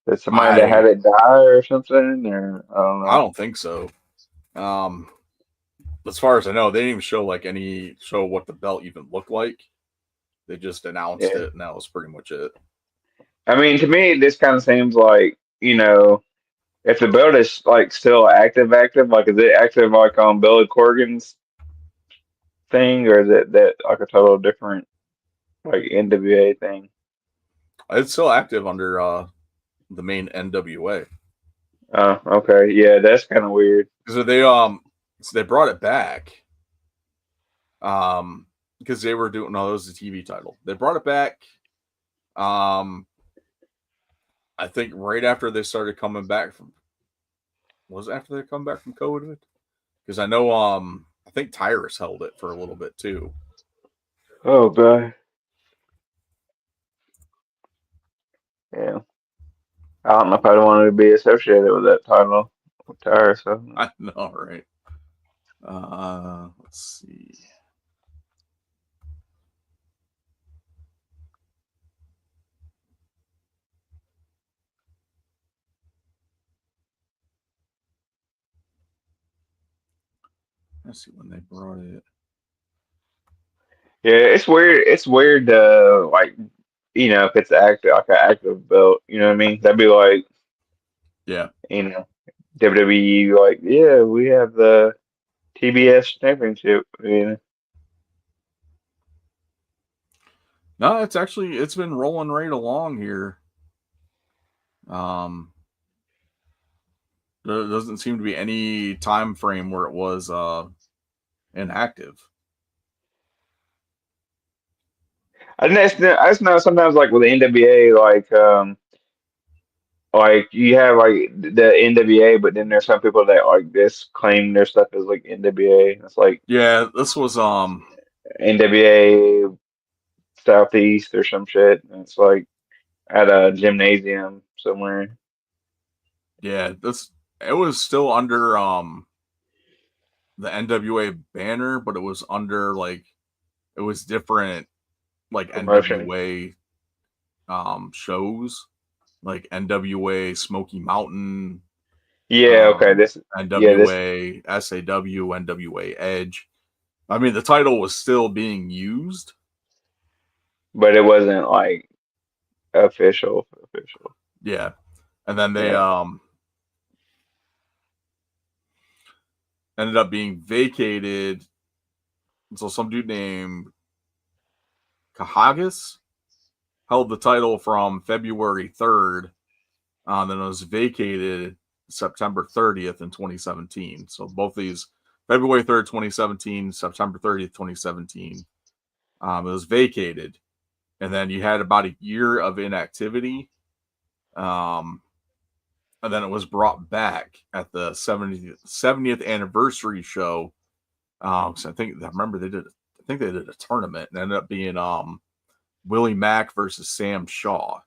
is somebody that had it die or something, or I don't I know. don't think so. As far as I know, they didn't even show what the belt even looked like. They just announced Yeah. it, and that was pretty much it. I mean, to me, this kind of seems like, if the belt is like still active, like is it active like on Billy Corgan's thing, or is it that like a total different like NWA thing? It's still active under the main NWA. Oh, okay, yeah, that's kind of weird. So they brought it back because they were doing, no, that was the TV title. They brought it back I think right after they started coming back from, was it after they come back from COVID? Because I know I think Tyrus held it for a little bit too. Oh god, yeah. I don't know if I'd want to be associated with that title with Tyrus. So. I know, right? Let's see. Let's see when they brought it. Yeah, it's weird. It's weird, like if it's active, like an active belt. You know what I mean? That'd be like, Yeah. WWE. Like, yeah, we have the TBS Championship. No, it's been rolling right along here. There doesn't seem to be any time frame where it was inactive. I just know sometimes like with the NWA, like you have like the NWA, but then there's some people that like this claim their stuff is like NWA. It's like Yeah, this was NWA Southeast or some shit. And it's like at a gymnasium somewhere. yeah, it was still under the NWA banner, but it was under like, it was different like Promotion. NWA shows, like NWA Smoky Mountain, Yeah, okay. This NWA SAW, NWA Edge. I mean, the title was still being used. but it wasn't like official. Yeah. And then they Yeah. ended up being vacated. So some dude named Kahagas held the title from February 3rd, then it was vacated September 30th in 2017. So both these, February 3rd, 2017, September 30th, 2017, it was vacated. And then you had about a year of inactivity. And then it was brought back at the 70th anniversary show. So I remember they did a tournament and ended up being Willie Mack versus Sam Shaw.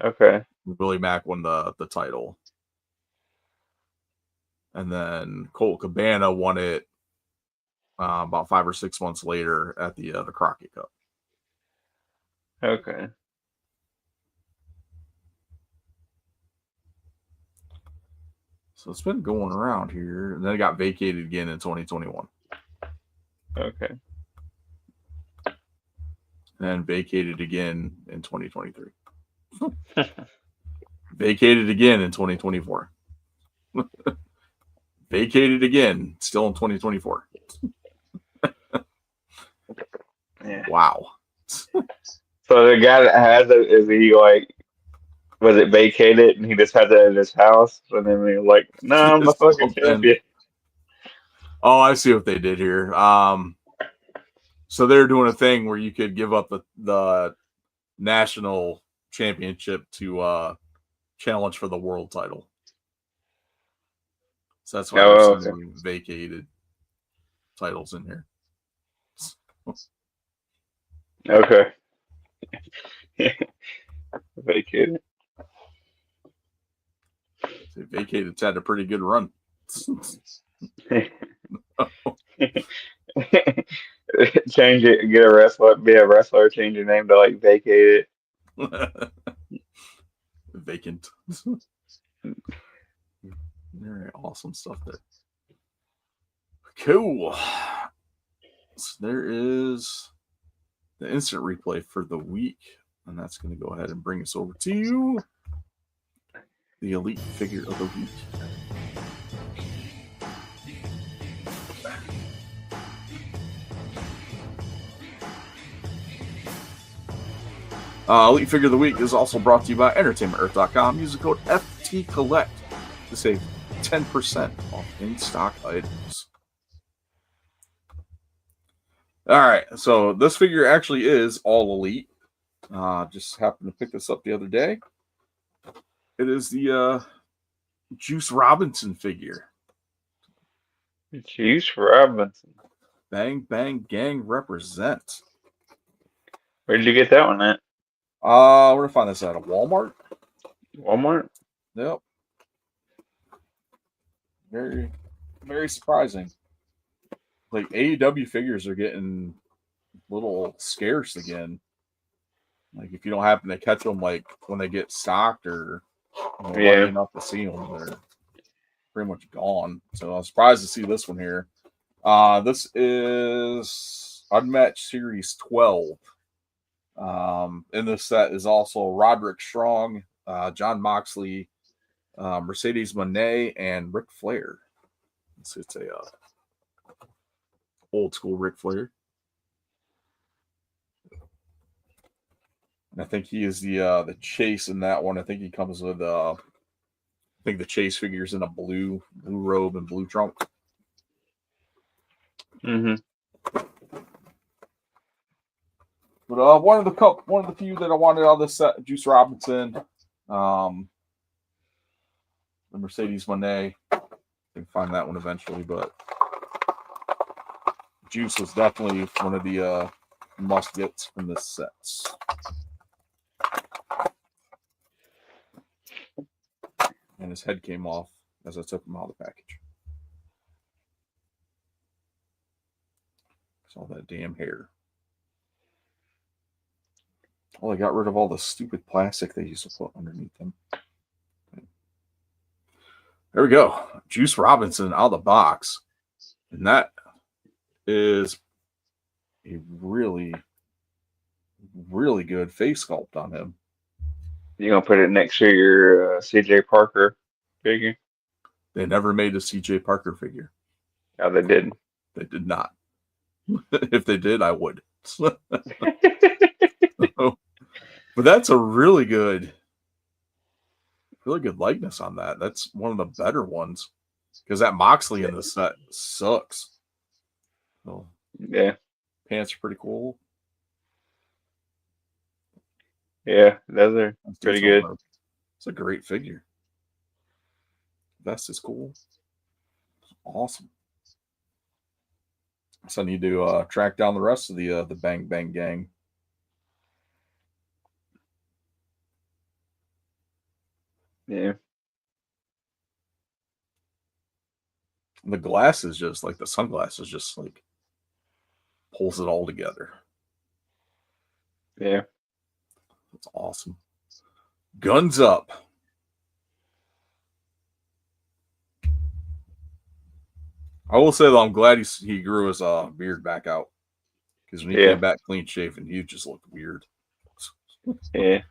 Okay. Willie Mack won the title. And then Colt Cabana won it about 5 or 6 months later at the Crockett Cup. Okay. So it's been going around here. And then it got vacated again in 2021. Okay. And vacated again in 2023. Vacated again in 2024. Vacated again, still in 2024. Yeah. Wow. So the guy that has it, is he like, was it vacated and he just has it at his house? And then he's like, no, I'm the fucking champion. Oh, I see what they did here. So they're doing a thing where you could give up the national championship to challenge for the world title. So that's why there's some vacated titles in here. Okay. Vacated. Vacated's had a pretty good run. Change it, get a wrestler, be a wrestler, change your name to like Vacated. Vacant. Very awesome stuff there. Cool. So there is the instant replay for the week, and that's going to go ahead and bring us over to the elite figure of the week. Elite Figure of the Week is also brought to you by EntertainmentEarth.com. Use the code FTCollect to save 10% off in-stock items. All right, so this figure actually is all elite. Just happened to pick this up the other day. It is the Juice Robinson figure. Juice Robinson. Bang Bang Gang represent. Where did you get that one at? We're gonna find this at a Walmart. Walmart? Yep. Very, very surprising. Like AEW figures are getting a little scarce again. Like if you don't happen to catch them, like when they get stocked or lucky enough to see them, they're pretty much gone. So I'm surprised to see this one here. This is Unmatched Series 12. In this set is also Roderick Strong, John Moxley, Mercedes Moné, and Ric Flair. It's a old school Ric Flair. And I think he is the Chase in that one. I think he comes with I think the Chase figure's in a blue robe and blue trunk. Mm-hmm. But one of the few that I wanted out of this set, Juice Robinson, the Mercedes Moné. I can find that one eventually, but Juice was definitely one of the must gets from this set. And his head came off as I took him out of the package. All that damn hair. Oh, they got rid of all the stupid plastic they used to put underneath them. There we go. Juice Robinson out of the box. And that is a really, really good face sculpt on him. You gonna put it next to your CJ Parker figure? They never made a CJ Parker figure. Oh, they didn't. They did not. If they did, I would. But that's a really good likeness on that. That's one of the better ones because that Moxley in the set sucks. So, Yeah, pants are pretty cool. yeah, those are pretty good. It's a great figure. Vest is cool. Awesome. So I need to track down the rest of the Bang Bang gang. Yeah, The glasses, just like the sunglasses, just like pulls it all together. yeah. That's awesome. Guns up. I will say though, I'm glad he grew his beard back out because when he came back clean shaven, he just looked weird. Yeah.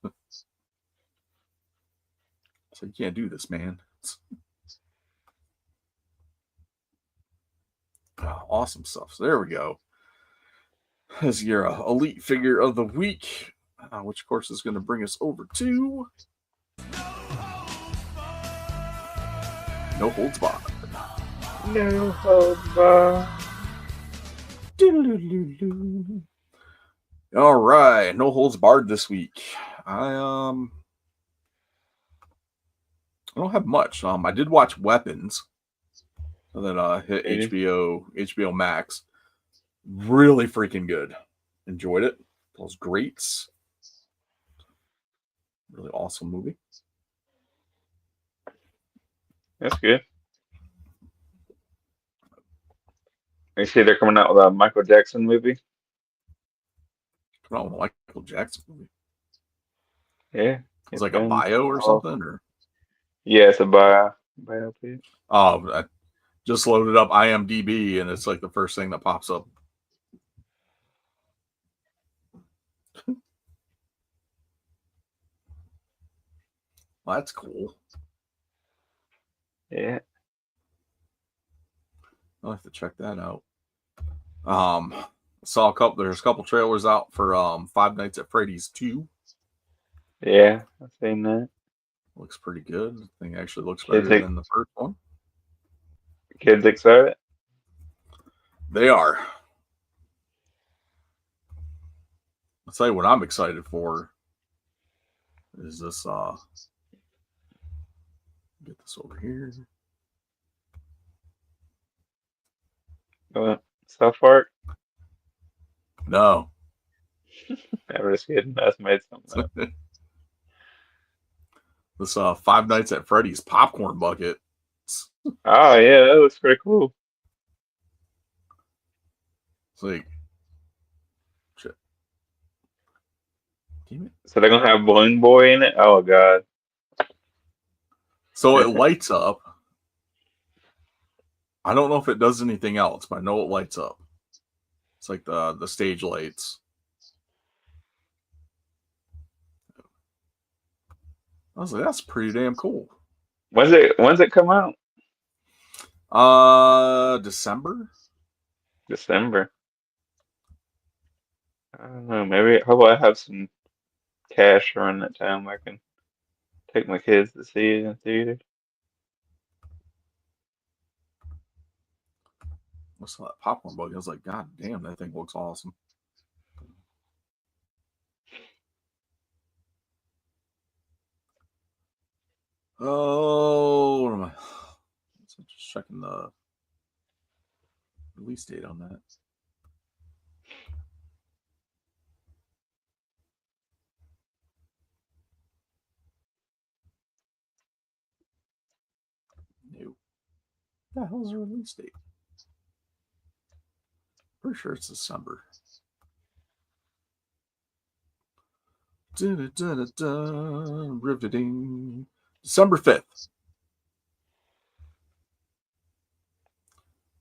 So you can't do this, man. Awesome stuff. So there we go. This is your elite figure of the week, which of course is going to bring us over to No Holds Barred. No holds barred. All right, No Holds Barred this week. I don't have much. I did watch Weapons, so that hit HBO Max. Really freaking good. Enjoyed it. Those greats. Really awesome movie. That's good. You see, they're coming out with a Michael Jackson movie. Coming out with a Michael Jackson movie. Yeah, it's like a bio or something, or yeah, it's a biopic. Oh, I just loaded up IMDb, and it's like the first thing that pops up. Well, that's cool. Yeah, I'll have to check that out. Saw there's a couple trailers out for Five Nights at Freddy's 2. Yeah, I've seen that. Looks pretty good. I think it actually looks better than the first one. Kids excited? They are. I'll tell you what I'm excited for is this get this over here. South Park? No. Never just kidding. That's made something up. This Five Nights at Freddy's popcorn bucket. Oh yeah, that looks pretty cool. It's like shit. Damn it. So they're gonna have Balloon Boy in it? Oh god. So it lights up. I don't know if it does anything else, but I know it lights up. It's like the stage lights. I was like, that's pretty damn cool. When's it come out? December. December. I don't know. Maybe how about I have some cash around that time I can take my kids to see it in theater. I saw that popcorn bucket. I was like, God damn, that thing looks awesome. Oh, what am I? So just checking the release date on that. No. What the hell's the release date? Pretty sure it's December. Riveting. December 5th.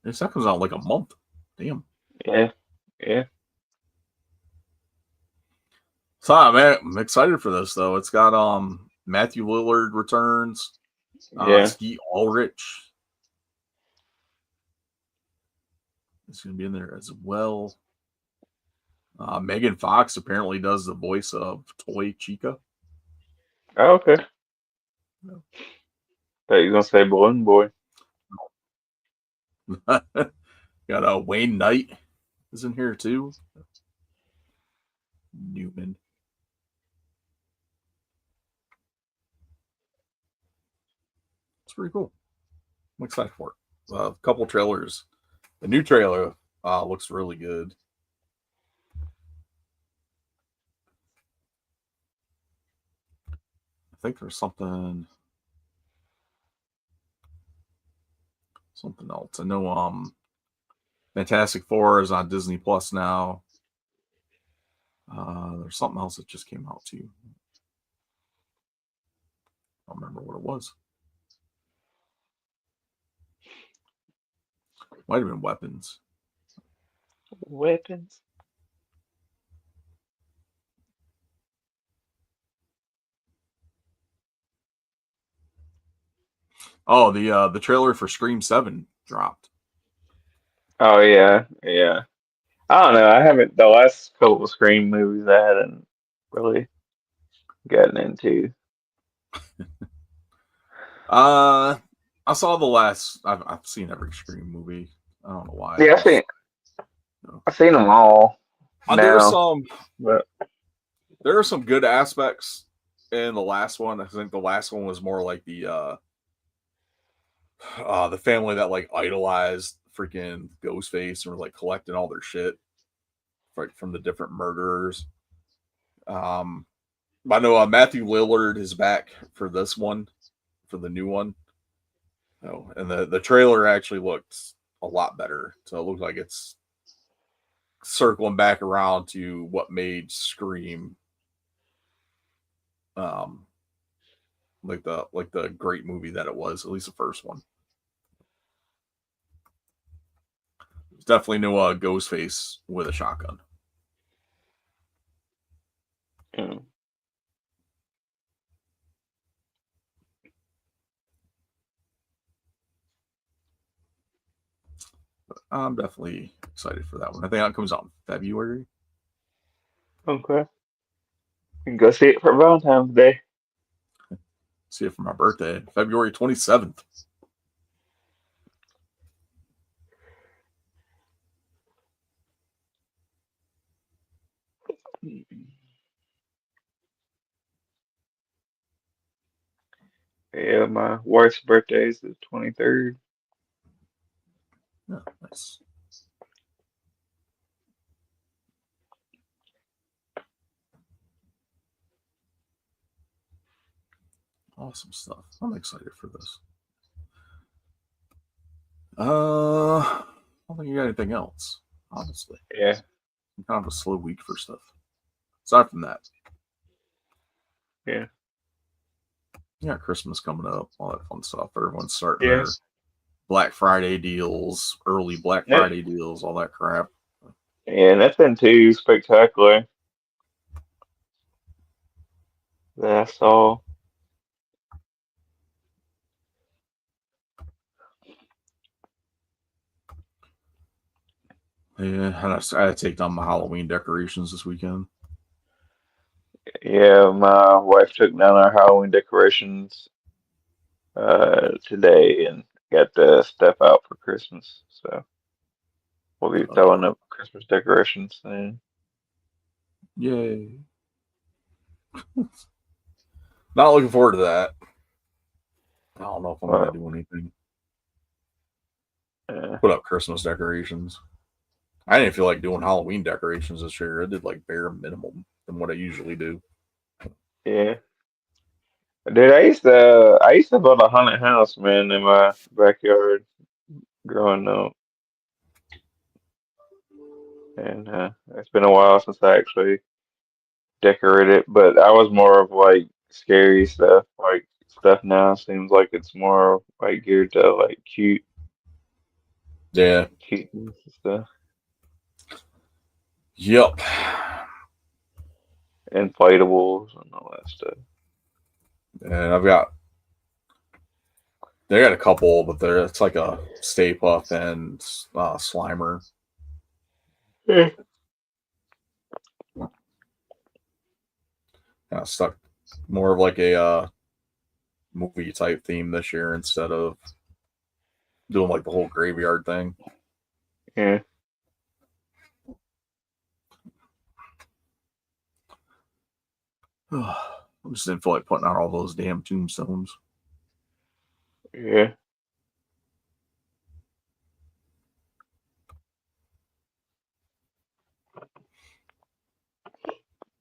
This comes out like a month. Damn. Yeah. Yeah. So man, I'm excited for this though. It's got Matthew Lillard returns. Yeah. Skeet Ulrich is gonna be in there as well. Megan Fox apparently does the voice of Toy Chica. Oh, okay. Thought you were gonna say Balloon Boy. Got Wayne Knight is in here too. Newman. It's pretty cool. I'm excited for it. A couple trailers. The new trailer looks really good. I think there's something else. I know Fantastic Four is on Disney Plus now. There's something else that just came out too. I don't remember what it was. Might have been Weapons. Weapons. Oh, the trailer for Scream 7 dropped. Oh yeah, yeah. I don't know. I haven't the last couple of Scream movies I hadn't really gotten into. I saw the last. I've seen every Scream movie. I don't know why. Yeah, I've seen them all There are now. some. But There are some good aspects in the last one. I think the last one was more like the family that like idolized freaking Ghostface and were like collecting all their shit like from the different murderers. I know Matthew Lillard is back for this one, for the new one. Oh, and the trailer actually looked a lot better. So it looked like it's circling back around to what made Scream like the great movie that it was, at least the first one. There's definitely no Ghostface with a shotgun. mm, I'm definitely excited for that one. I think that comes out in February. okay, you can go see it for Valentine's Day. See it for my birthday, February 27th. Yeah, my wife's birthday is the 23rd. Yeah, nice. Awesome stuff. I'm excited for this. I don't think you got anything else, honestly. Yeah, Kind of a slow week for stuff. Aside from that, yeah, you got Christmas coming up, all that fun stuff. Everyone's starting yeah. their Black Friday deals, early Black Yep. Friday deals, all that crap. Yeah, nothing too spectacular. That's all. Yeah, I had to take down my Halloween decorations this weekend. Yeah, my wife took down our Halloween decorations today and got the stuff out for Christmas. So we'll be throwing up Christmas decorations soon. Yay. Not looking forward to that. I don't know if I'm going to do anything. Put up Christmas decorations. I didn't feel like doing Halloween decorations this year. I did like bare minimum than what I usually do. Yeah. Dude, I used to build a haunted house, man, in my backyard growing up. And it's been a while since I actually decorated, but I was more of like scary stuff. Like stuff now seems like it's more like geared to like Yeah. cute stuff, Yep. inflatables and all that stuff. And they got a couple, but it's like a Stay Puft and Slimer. Yeah. kind of stuck more of like a movie type theme this year instead of doing like the whole graveyard thing. Yeah. I just didn't feel like putting out all those damn tombstones. Yeah.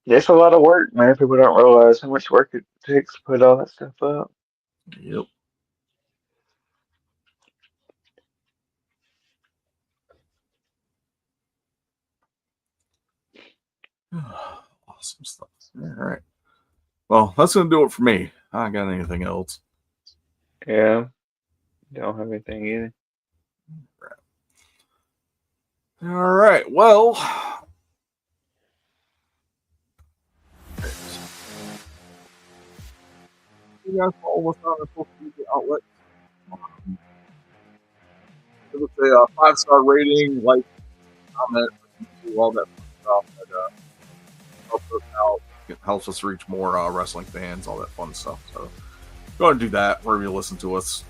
It's a lot of work, man. People don't realize how much work it takes to put all that stuff up. Yep. Awesome stuff. All right. Well, that's gonna do it for me. I don't got anything else. Yeah. Don't have anything either. All right. Well, you guys follow us on our social media outlets. Give us a 5-star rating, like, comment, do all that fun stuff. That helps us out. It helps us reach more wrestling fans, all that fun stuff. So go ahead and do that wherever you listen to us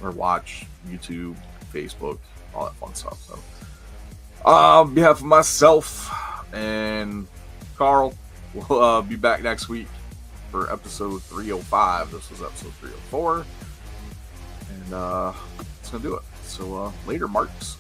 or watch YouTube, Facebook, all that fun stuff. So, on behalf of myself and Carl, we'll be back next week for episode 305. This was episode 304. And it's going to do it. So later, Marks.